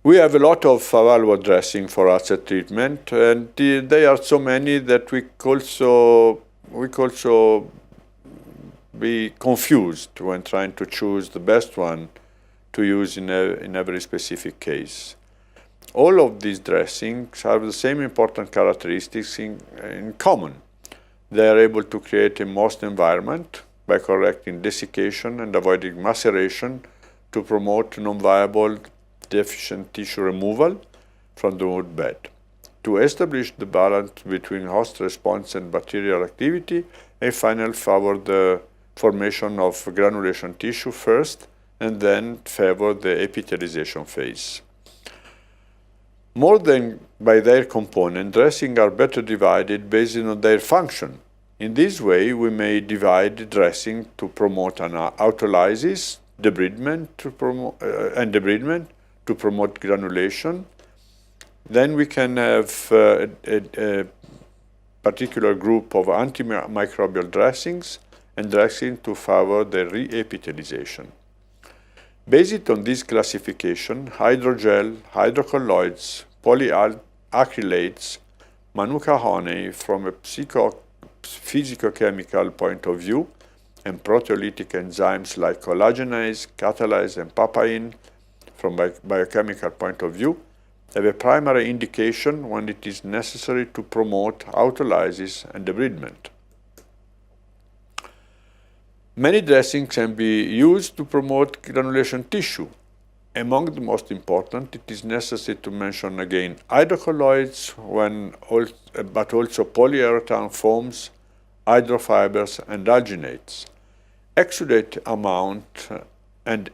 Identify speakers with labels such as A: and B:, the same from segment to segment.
A: We have a lot of available dressing for ulcer treatment, and they are so many that we could also be confused when trying to choose the best one to use in every specific case. All of these dressings have the same important characteristics in common. They are able to create a moist environment by correcting desiccation and avoiding maceration to promote non-viable deficient tissue removal from the wound bed, to establish the balance between host response and bacterial activity, and finally favor the formation of granulation tissue first, and then favor the epithelialization phase. More than by their component, dressings are better divided based on their function. In this way, we may divide dressing to promote an autolysis, debridement to promote granulation. Then we can have a particular group of antimicrobial dressings and dressing to favor the re-epithelialization. Based on this classification, hydrogel, hydrocolloids, polyacrylates, manuka honey from a physicochemical point of view, and proteolytic enzymes like collagenase, catalase, and papain from a biochemical point of view have a primary indication when it is necessary to promote autolysis and debridement. Many dressings can be used to promote granulation tissue. Among the most important, it is necessary to mention again hydrocolloids, but also polyurethane foams, hydrofibers, and alginates. Exudate amount and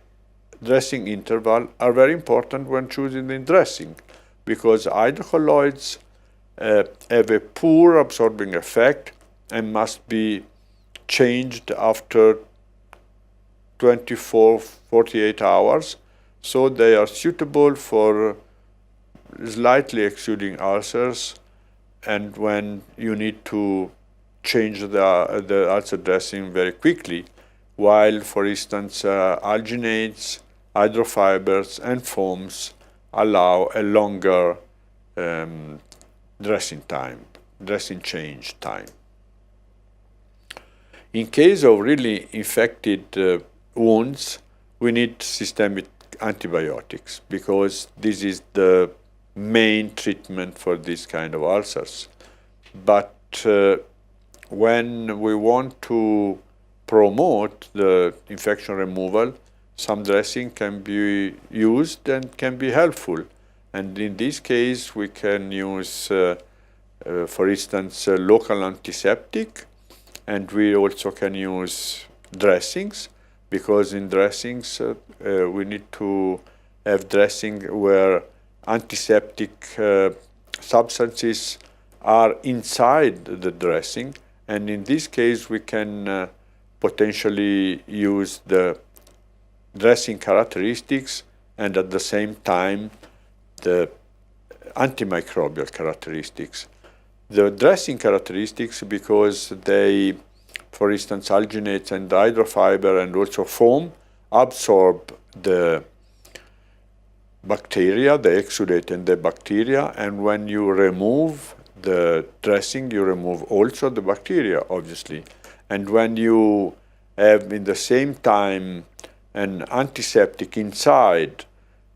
A: dressing interval are very important when choosing the dressing, because hydrocolloids have a poor absorbing effect and must be changed after 24-48 hours, so they are suitable for slightly exuding ulcers and when you need to change the ulcer dressing very quickly, while, for instance, alginates, hydrofibers, and foams allow a longer dressing change time. In case of really infected wounds, we need systemic antibiotics because this is the main treatment for this kind of ulcers. But when we want to promote the infection removal, some dressing can be used and can be helpful. And in this case, we can use, for instance, local antiseptic, and we also can use dressings, because in dressings we need to have dressing where antiseptic substances are inside the dressing, and in this case we can potentially use the dressing characteristics and at the same time the antimicrobial characteristics. The dressing characteristics, because they, for instance, alginates and hydrofiber and also foam absorb the bacteria, the exudate and the bacteria, and when you remove the dressing, you remove also the bacteria, obviously. And when you have in the same time an antiseptic inside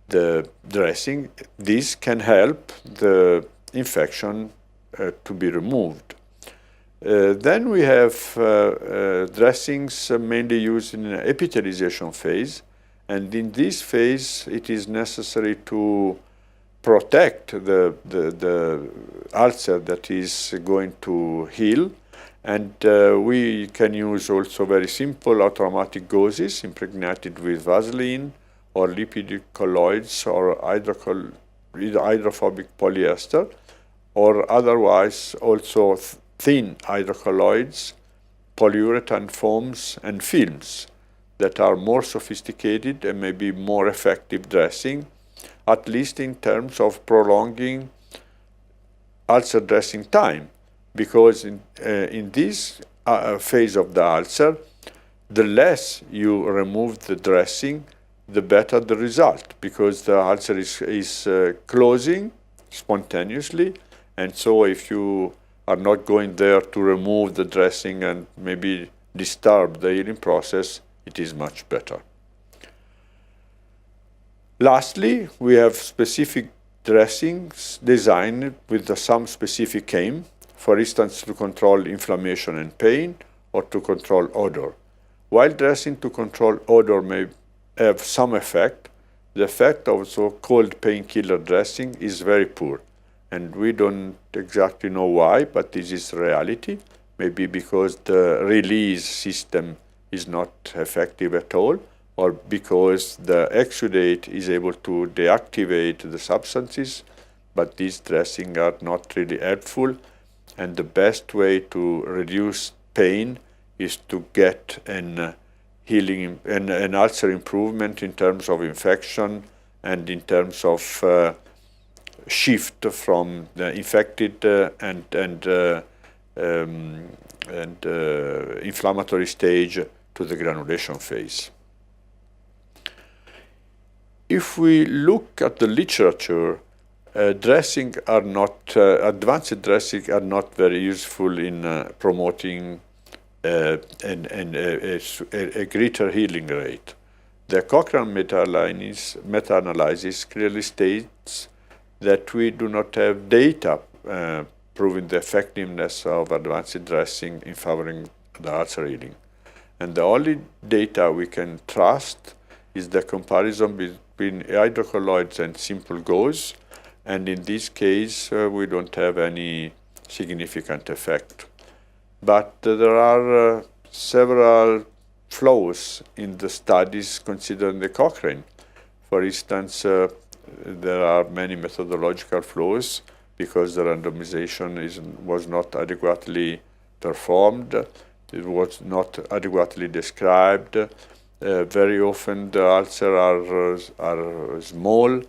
A: the dressing, this can help the infection to be removed. Then we have dressings mainly used in an epithelialization phase, and in this phase it is necessary to protect the ulcer that is going to heal, and we can use also very simple automatic gauzes impregnated with Vaseline or lipid colloids or hydrophobic polyester, or otherwise also thin hydrocolloids, polyurethane foams, and films that are more sophisticated and maybe more effective dressing, at least in terms of prolonging ulcer dressing time, because in this phase of the ulcer, the less you remove the dressing, the better the result, because the ulcer is closing spontaneously, and so if you are not going there to remove the dressing and maybe disturb the healing process, it is much better. Lastly, we have specific dressings designed with some specific aim, for instance, to control inflammation and pain or to control odor. While dressing to control odor may have some effect, the effect of so-called painkiller dressing is very poor. And we don't exactly know why, but this is reality. Maybe because the release system is not effective at all, or because the exudate is able to deactivate the substances, but these dressings are not really helpful. And the best way to reduce pain is to get an healing and an ulcer improvement in terms of infection and in terms of shift from the infected and inflammatory stage to the granulation phase. If we look at the literature, dressing are not advanced dressing are not very useful in promoting a greater healing rate. The Cochrane meta-analysis clearly states that we do not have data proving the effectiveness of advanced dressing in favoring the ulcer healing. And the only data we can trust is the comparison between hydrocolloids and simple gauze, and in this case we don't have any significant effect. But there are several flaws in the studies considering the Cochrane. For instance, there are many methodological flaws because the randomization was not adequately performed, it was not adequately described. Very often the ulcers are small,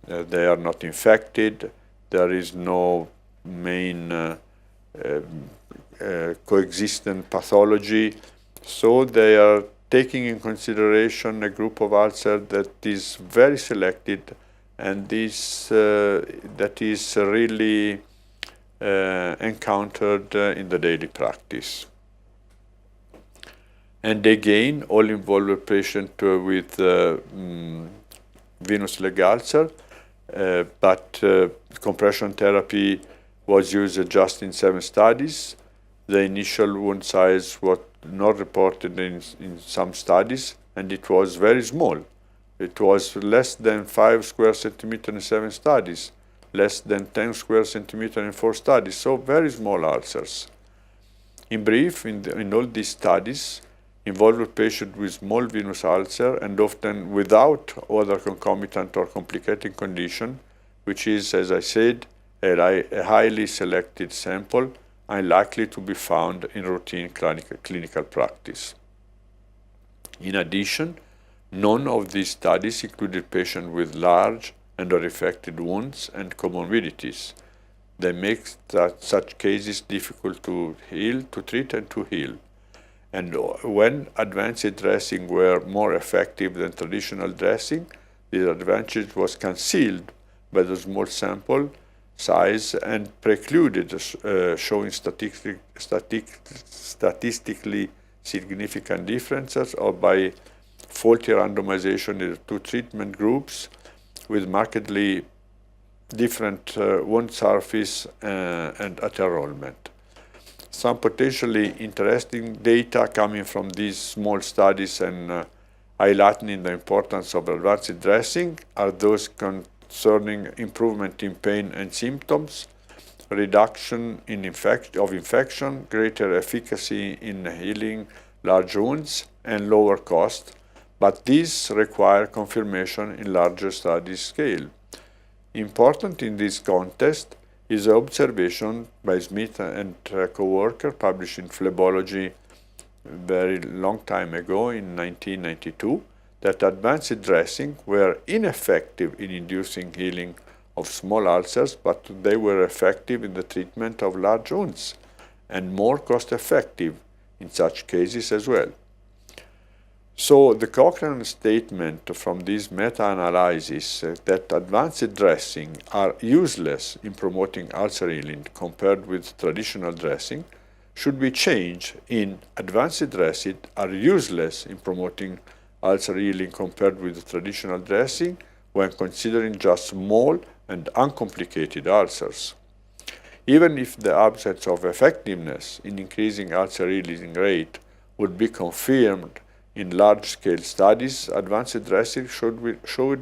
A: they are not infected, there is no main coexistent pathology, so they are taking in consideration a group of ulcers that is very selected and this that is really encountered in the daily practice. And again, all involved patients with venous leg ulcer, but compression therapy was used just in 7 studies. The initial wound size was not reported in some studies, and it was very small. It was less than 5 square centimeters in 7 studies, less than 10 square centimeters in 4 studies, so very small ulcers. In brief, in all these studies, involved patients with small venous ulcer and often without other concomitant or complicating condition, which is, as I said, a highly selected sample, unlikely to be found in routine clinical practice. In addition, none of these studies included patients with large and or infected wounds and comorbidities. They make such cases difficult to treat and to heal. And when advanced dressing were more effective than traditional dressing, this advantage was concealed by the small sample size and precluded showing statistically significant differences, or by faulty randomization in the 2 treatment groups with markedly different wound surface and at enrollment. Some potentially interesting data coming from these small studies and highlighting the importance of advanced dressing are those concerning improvement in pain and symptoms, reduction in infection, greater efficacy in healing large wounds, and lower cost, but these require confirmation in larger study scale. Important in this context is the observation by Smith and co-worker published in Phlebology very long time ago in 1992 that advanced dressing were ineffective in inducing healing of small ulcers, but they were effective in the treatment of large wounds and more cost-effective in such cases as well. So the Cochrane statement from this meta-analysis that advanced dressing are useless in promoting ulcer healing compared with traditional dressing should be changed in advanced dressing are useless in promoting ulcer healing compared with traditional dressing when considering just small and uncomplicated ulcers. Even if the absence of effectiveness in increasing ulcer healing rate would be confirmed in large-scale studies, advanced dressing show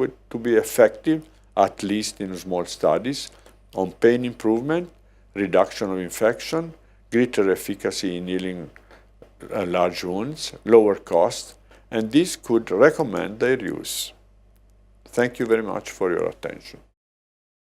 A: it to be effective, at least in small studies, on pain improvement, reduction of infection, greater efficacy in healing large wounds, lower cost, and this could recommend their use. Thank you very much for your attention.